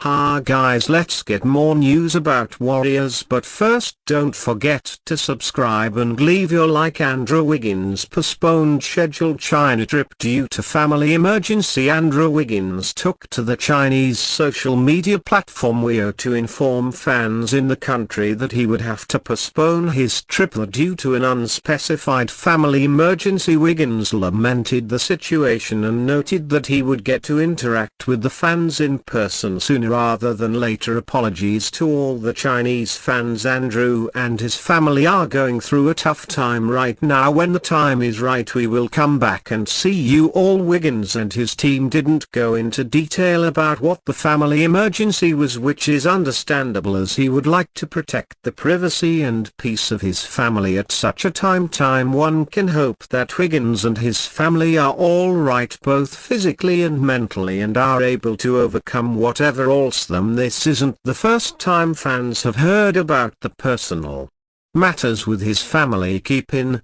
Guys, let's get more news about Warriors, but first don't forget to subscribe and leave your like. Andrew Wiggins postponed scheduled China trip due to family emergency. Andrew Wiggins took to the Chinese social media platform Weibo to inform fans in the country that he would have to postpone his trip due to an unspecified family emergency. Wiggins lamented the situation and noted that he would get to interact with the fans in person sooner rather than later. Apologies to all the Chinese fans. Andrew and his family are going through a tough time right now. When the time is right, we will come back and see you all. Wiggins and his team didn't go into detail about what the family emergency was, which is understandable as he would like to protect the privacy and peace of his family at such a time. One can hope that Wiggins and his family are all right both physically and mentally and are able to overcome whatever ails them. This isn't the first time fans have heard about the personal matters with his family. Keeping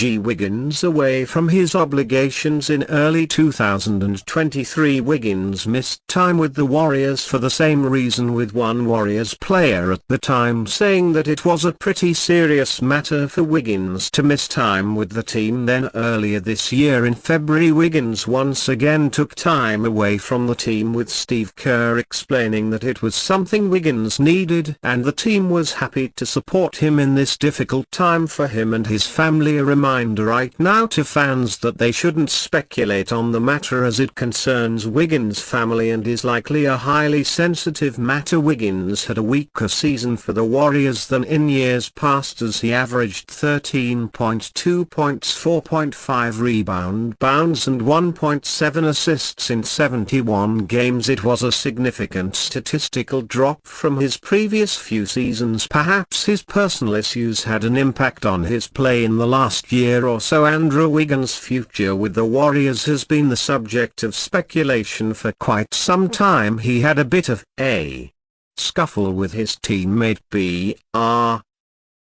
Wiggins away from his obligations. In early 2023, Wiggins missed time with the Warriors for the same reason, with one Warriors player at the time saying that it was a pretty serious matter for Wiggins to miss time with the team. Then earlier this year in February, Wiggins once again took time away from the team, with Steve Kerr explaining that it was something Wiggins needed and the team was happy to support him in this difficult time for him and his family. A reminder right now to fans that they shouldn't speculate on the matter as it concerns Wiggins' family and is likely a highly sensitive matter. Wiggins had a weaker season for the Warriors than in years past, as he averaged 13.2 points, 4.5 rebounds and 1.7 assists in 71 games. It was a significant statistical drop from his previous few seasons. Perhaps his personal issues had an impact on his play in the last year or so. Andrew Wiggins' future with the Warriors has been the subject of speculation for quite some time. He had a bit of a scuffle with his teammate Br.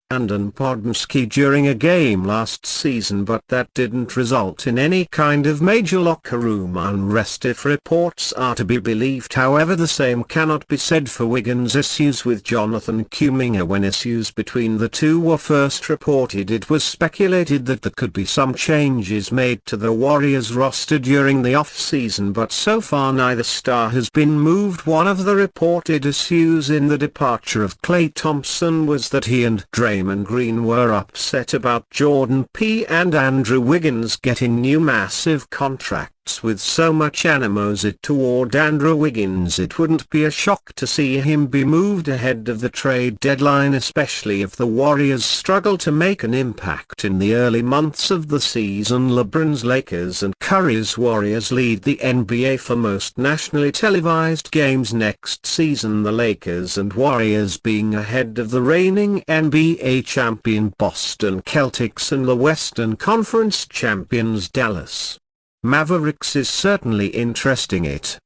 Andon Podmski during a game last season, but that didn't result in any kind of major locker room unrest if reports are to be believed. However, the same cannot be said for Wiggins' issues with Jonathan Kuminga. When issues between the two were first reported, it was speculated that there could be some changes made to the Warriors roster during the off-season, but so far neither star has been moved. One of the reported issues in the departure of Klay Thompson was that he and Draymond Green were upset about Jordan P. and Andrew Wiggins getting new massive contracts. With so much animosity toward Andrew Wiggins, it wouldn't be a shock to see him be moved ahead of the trade deadline, especially if the Warriors struggle to make an impact in the early months of the season. LeBron's Lakers and Curry's Warriors lead the NBA for most nationally televised games next season, the Lakers and Warriors being ahead of the reigning NBA champion Boston Celtics and the Western Conference champions Dallas Mavericks. Is certainly interesting. It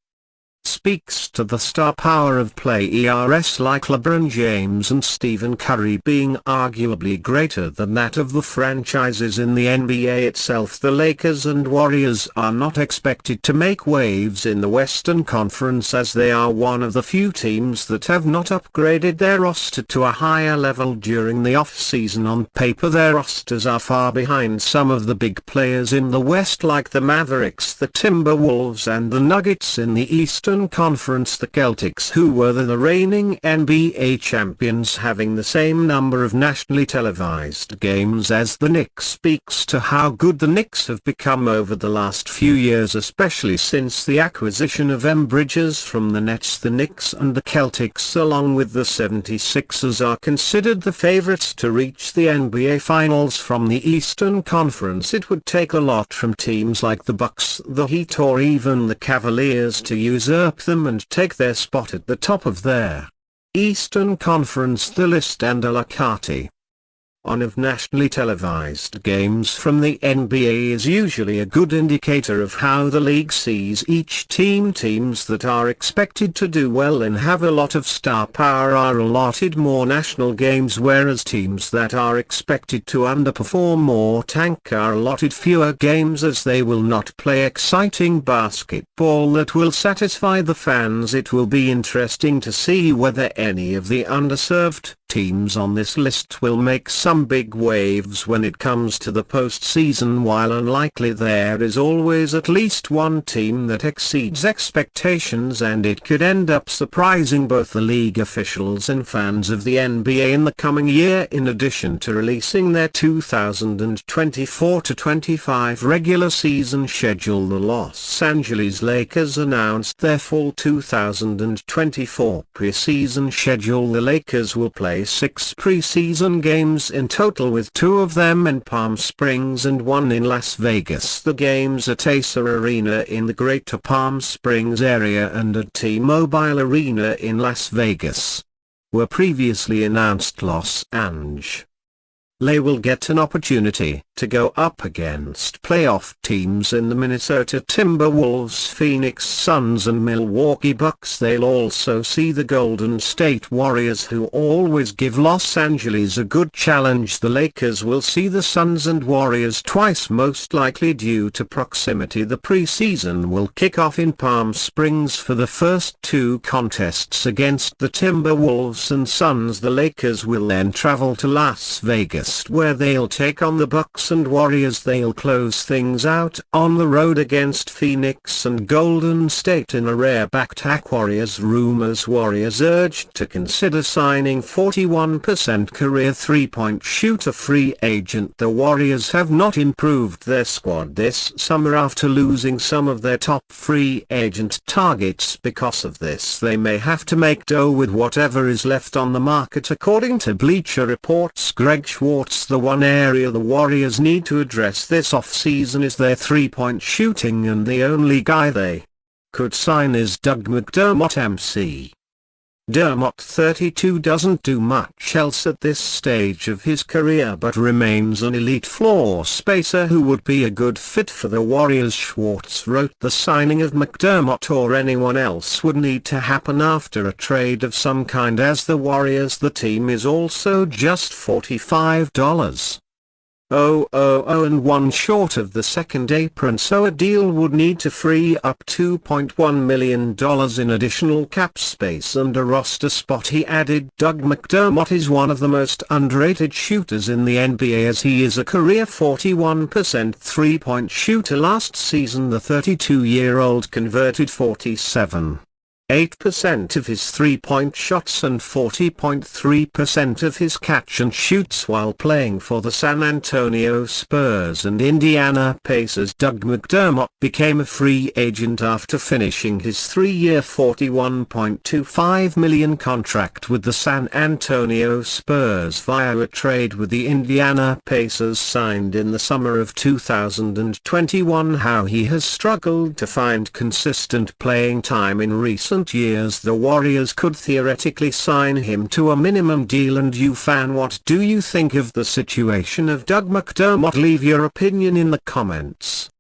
speaks to the star power of players like LeBron James and Stephen Curry being arguably greater than that of the franchises in the NBA itself. The Lakers and Warriors are not expected to make waves in the Western Conference, as they are one of the few teams that have not upgraded their roster to a higher level during the off-season. On paper, their rosters are far behind some of the big players in the West, like the Mavericks, the Timberwolves and the Nuggets. In the Eastern Conference, the Celtics, who were the reigning NBA champions, having the same number of nationally televised games as the Knicks, speaks to how good the Knicks have become over the last few years, especially since the acquisition of Bridges from the Nets. The Knicks and the Celtics, along with the 76ers, are considered the favorites to reach the NBA Finals from the Eastern Conference. It would take a lot from teams like the Bucks, the Heat or even the Cavaliers to usurp them and take their spot at the top of their Eastern Conference. The list and a la carte. on of nationally televised games from the NBA is usually a good indicator of how the league sees each team. Teams that are expected to do well and have a lot of star power are allotted more national games, whereas teams that are expected to underperform or tank are allotted fewer games, as they will not play exciting basketball that will satisfy the fans. It will be interesting to see whether any of the underserved teams on this list will make some big waves when it comes to the postseason. While unlikely, there is always at least one team that exceeds expectations, and it could end up surprising both the league officials and fans of the NBA in the coming year. In addition to releasing their 2024-25 regular season schedule, the Los Angeles Lakers announced their fall 2024 preseason schedule. The Lakers will play 6 preseason games in total, with 2 of them in Palm Springs and 1 in Las Vegas. The games at Acer Arena in the Greater Palm Springs area and at T-Mobile Arena in Las Vegas were previously announced. Los Angeles will get an opportunity to go up against playoff teams in the Minnesota Timberwolves, Phoenix Suns and Milwaukee Bucks. They'll also see the Golden State Warriors, who always give Los Angeles a good challenge. The Lakers will see the Suns and Warriors twice, most likely due to proximity. The preseason will kick off in Palm Springs for the first 2 contests against the Timberwolves and Suns. The Lakers will then travel to Las Vegas, where they'll take on the Bucks and Warriors. They'll close things out on the road against Phoenix and Golden State in a rare back-to-back. Warriors Warriors urged to consider signing 41% career three-point shooter free agent. The Warriors have not improved their squad this summer after losing some of their top free agent targets. Because of this, they may have to make do with whatever is left on the market. According to Bleacher Report's Greg Schwartz, the one area the Warriors need to address this offseason is their three-point shooting, and the only guy they could sign is Doug McDermott. McDermott, 32, doesn't do much else at this stage of his career but remains an elite floor spacer who would be a good fit for the Warriors. Schwartz wrote the signing of McDermott or anyone else would need to happen after a trade of some kind. As the Warriors, the team is also just $45 and 1 short of the second apron, so a deal would need to free up $2.1 million in additional cap space and a roster spot. He added, Doug McDermott is one of the most underrated shooters in the NBA, as he is a career 41% three-point shooter. Last season the 32-year-old converted 47.8% of his three-point shots and 40.3% of his catch and shoots while playing for the San Antonio Spurs and Indiana Pacers. Doug McDermott became a free agent after finishing his 3-year $41.25 million contract with the San Antonio Spurs via a trade with the Indiana Pacers signed in the summer of 2021. How he has struggled to find consistent playing time in recent years. The Warriors could theoretically sign him to a minimum deal. And you fan, what do you think of the situation of Doug McDermott? Leave your opinion in the comments.